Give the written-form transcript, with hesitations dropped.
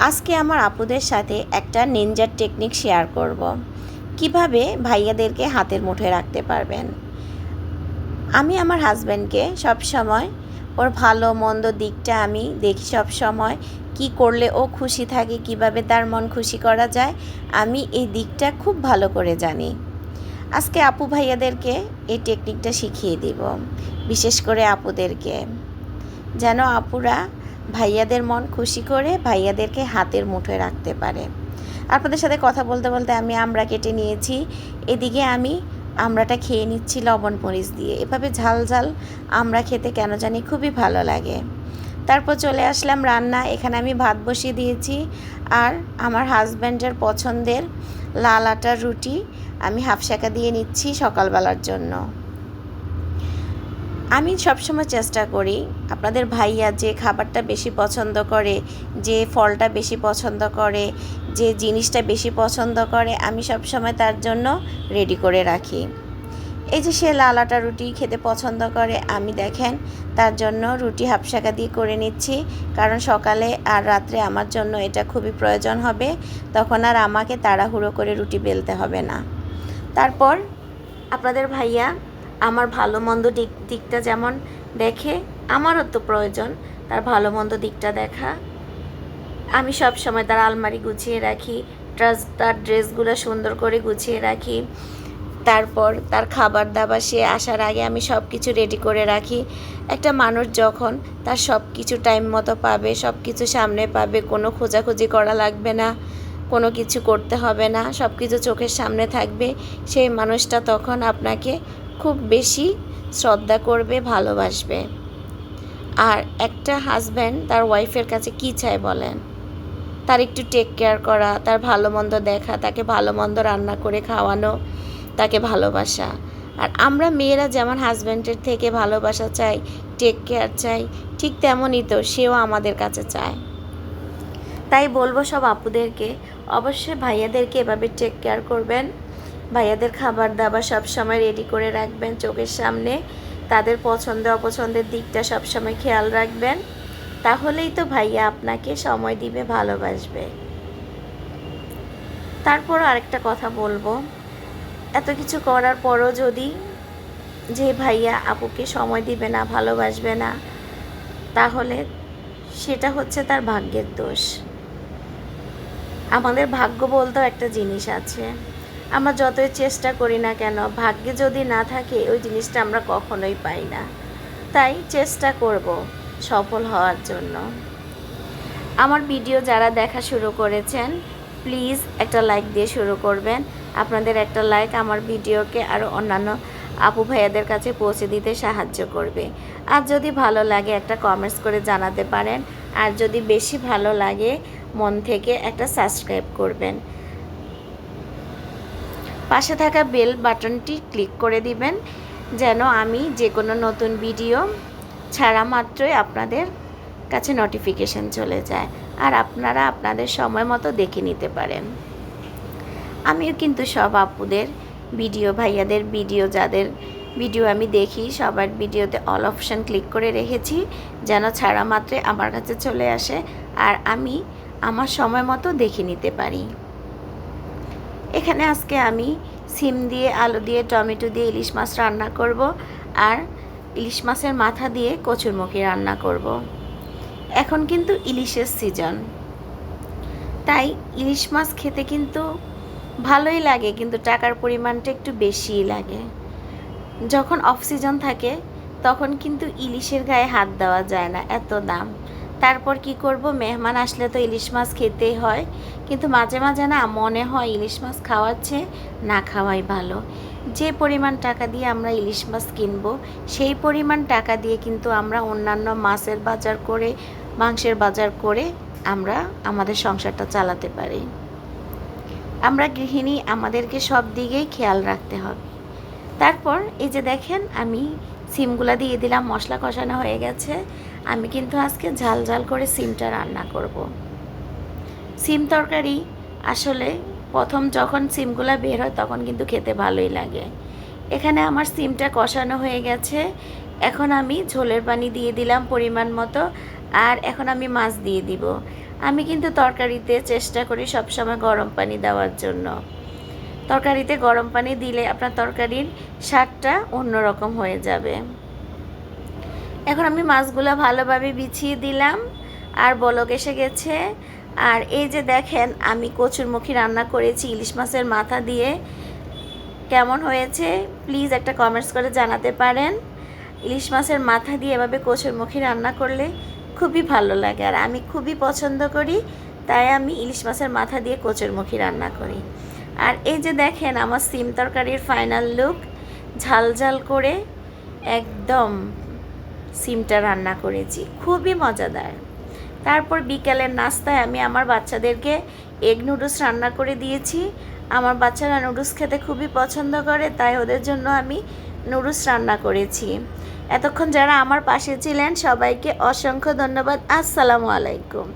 আজকে আমার আপুদের সাথে একটা নিনজার টেকনিক শেয়ার করব। কিভাবে ভাইয়াদেরকে হাতের মুঠোয় রাখতে পারবেন। আমি আমার হাজব্যান্ডকে সব সময় ওর ভালো মন্দ দিকটা আমি দেখি, সব সময় কি করলে ও খুশি থাকে, কিভাবে তার মন খুশি করা যায়, আমি এই দিকটা খুব ভালো করে জানি। আজকে আপু ভাইয়াদেরকে এই টেকনিকটা শিখিয়ে দিব, বিশেষ করে আপুদেরকে, যেন আপুরা ভাইয়াদের মন খুশি করে ভাইয়াদেরকে হাতের মুঠোয় রাখতে পারে। আপনাদের সাথে কথা বলতে বলতে আমি আমড়া কেটে নিয়েছি। এদিকে আমি আমড়াটা খেয়ে নিচ্ছি লবণ মরিচ দিয়ে। এভাবে ঝাল ঝাল আমড়া খেতে কেন জানি খুবই ভালো লাগে। তারপর চলে আসলাম রান্না। এখানে আমি ভাত বসিয়ে দিয়েছি, আর আমার হাজব্যান্ডের পছন্দের লাল আটার রুটি আমি হাফ সেকা দিয়ে নিচ্ছি সকালবেলার জন্য। আমি সবসময় চেষ্টা করি আপনাদের ভাইয়া যে খাবারটা বেশি পছন্দ করে, যে ফলটা বেশি পছন্দ করে, যে জিনিসটা বেশি পছন্দ করে, আমি সবসময় তার জন্য রেডি করে রাখি। এই যে সে লাল আটা রুটি খেতে পছন্দ করে, আমি দেখেন তার জন্য রুটি হাফ সেকা দিয়ে করে নিচ্ছি, কারণ সকালে আর রাত্রে আমার জন্য এটা খুবই প্রয়োজন হবে। তখন আর আমাকে তাড়াহুড়ো করে রুটি বেলতে হবে না। তারপর আপনাদের ভাইয়া আমার ভালো মন্দ দিকটা যেমন দেখে, আমারও তো প্রয়োজন তার ভালো মন্দ দিকটা দেখা। আমি সব সময় তার আলমারি গুছিয়ে রাখি, তার ড্রেসগুলো সুন্দর করে গুছিয়ে রাখি। তারপর তার খাবার দাবার সে আসার আগে আমি সব কিছু রেডি করে রাখি। একটা মানুষ যখন তার সব কিছু টাইম মতো পাবে, সব কিছু সামনে পাবে, কোনো খোঁজাখুঁজি করা লাগবে না, কোনো কিছু করতে হবে না, সব কিছু চোখের সামনে থাকবে, সেই মানুষটা তখন আপনাকে খুব বেশি শ্রদ্ধা করবে, ভালোবাসবে। আর একটা হাজব্যান্ড তার ওয়াইফের কাছে কী চায় বলেন? তার একটু টেক কেয়ার করা, তার ভালো মন্দ দেখা, তাকে ভালো মন্দ রান্না করে খাওয়ানো, তাকে ভালোবাসা। আর আমরা মেয়েরা যেমন হাজব্যান্ডের থেকে ভালোবাসা চাই, টেক কেয়ার চাই, ঠিক তেমনই তো সেও আমাদের কাছে চায়। তাই বলবো সব আপুদেরকে, অবশ্যই ভাইয়াদেরকে এভাবে টেক কেয়ার করবেন। ভাইয়াদের খাবার দাবার সবসময় রেডি করে রাখবেন চোখের সামনে, তাদের পছন্দ অপছন্দের দিকটা সবসময় খেয়াল রাখবেন। তাহলেই তো ভাইয়া আপনাকে সময় দিবে, ভালোবাসবে। তারপর আরেকটা কথা বলবো, এত কিছু করার পরও যদি যে ভাইয়া আপুকে সময় দিবে না, ভালোবাসবে না, তাহলে সেটা হচ্ছে তার ভাগ্যের দোষ। আমাদের ভাগ্য বলতেও একটা জিনিস আছে। আমরা যতই চেষ্টা করি না কেন, ভাগ্যে যদি না থাকে ওই জিনিসটা আমরা কখনোই পাই না। তাই চেষ্টা করব সফল হওয়ার জন্য। আমার ভিডিও যারা দেখা শুরু করেছেন, প্লিজ একটা লাইক দিয়ে শুরু করবেন। আপনাদের একটা লাইক আমার ভিডিওকে আরও অন্যান্য আপু ভাইয়াদের কাছে পৌঁছে দিতে সাহায্য করবে। আর যদি ভালো লাগে একটা কমেন্টস করে জানাতে পারেন। আর যদি বেশি ভালো লাগে মন থেকে একটা সাবস্ক্রাইব করবেন। পাশে থাকা বেল বাটনটি ক্লিক করে দিবেন, যেন আমি যে কোনো নতুন ভিডিও ছাড়া মাত্রই আপনাদের কাছে নোটিফিকেশন চলে যায়, আর আপনারা আপনাদের সময় মতো দেখে নিতে পারেন। আমিও কিন্তু সব আপুদের ভিডিও, ভাইয়াদের ভিডিও, যাদের ভিডিও আমি দেখি, সবার ভিডিওতে অল অপশান ক্লিক করে রেখেছি, যেন ছাড়া মাত্রই আমার কাছে চলে আসে, আর আমি আমার সময় মতো দেখে নিতে পারি। এখানে আজকে আমি সিম দিয়ে, আলু দিয়ে, টমেটো দিয়ে ইলিশ মাছ রান্না করব, আর ইলিশ মাছের মাথা দিয়ে কচুরমুখী রান্না করব। এখন কিন্তু ইলিশের সিজন, তাই ইলিশ মাছ খেতে কিন্তু ভালোই লাগে, কিন্তু টাকার পরিমাণটা একটু বেশিই লাগে। যখন অফ সিজন থাকে তখন কিন্তু ইলিশের গায়ে হাত দেওয়া যায় না, এত দাম। তারপর কি করব, মেহমান আসলে তো ইলিশ মাছ খেতেই হয়, কিন্তু মাঝে মাঝে না মনে হয় ইলিশ মাছ খাওয়ার চেয়ে না খাওয়াই ভালো। যে পরিমাণ টাকা দিয়ে আমরা ইলিশ মাছ কিনবো, সেই পরিমাণ টাকা দিয়ে কিন্তু আমরা অন্যান্য মাছের বাজার করে, মাংসের বাজার করে আমরা আমাদের সংসারটা চালাতে পারি। আমরা গৃহিণী, আমাদেরকে সব দিকেই খেয়াল রাখতে হবে। তারপর এই যে দেখেন আমি সিমগুলা দিয়ে দিলাম, মশলা কষানো হয়ে গেছে। আমি কিন্তু আজকে ঝাল ঝাল করে সিমটা রান্না করব। সিম তরকারি আসলে প্রথম যখন সিমগুলা বের হয় তখন কিন্তু খেতে ভালোই লাগে। এখানে আমার সিমটা কষানো হয়ে গেছে। এখন আমি ঝোলের পানি দিয়ে দিলাম পরিমাণ মতো, আর এখন আমি মাছ দিয়ে দিব। আমি কিন্তু তরকারিতে চেষ্টা করি সবসময় গরম পানি দেওয়ার জন্য। তরকারিতে গরম পানি দিলে আপনার তরকারির স্বাদটা অন্যরকম হয়ে যাবে। এখন আমি মাছগুলো ভালোভাবে বিছিয়ে দিলাম আর বলক এসে গেছে। আর এই যে দেখেন আমি কচুরমুখী রান্না করেছি ইলিশ মাছের মাথা দিয়ে। কেমন হয়েছে প্লিজ একটা কমেন্টস করে জানাতে পারেন। ইলিশ মাছের মাথা দিয়ে এভাবে কচুরমুখী রান্না করলে খুবই ভালো লাগে, আর আমি খুবই পছন্দ করি, তাই আমি ইলিশ মাছের মাথা দিয়ে কচুরমুখী রান্না করি। আর এই যে দেখেন আমার সিম তরকারির ফাইনাল লুক, ঝাল ঝাল করে একদম সিমটা রান্না করেছি, খুবই মজাদার। তারপর বিকেলের নাস্তায় আমি আমার বাচ্চাদেরকে এগ নুডলস রান্না করে দিয়েছি। আমার বাচ্চারা নুডলস খেতে খুবই পছন্দ করে, তাই ওদের জন্য আমি নুডলস রান্না করেছি। এতক্ষণ যারা আমার পাশে ছিলেন সবাইকে অসংখ্য ধন্যবাদ। আসসালামু আলাইকুম।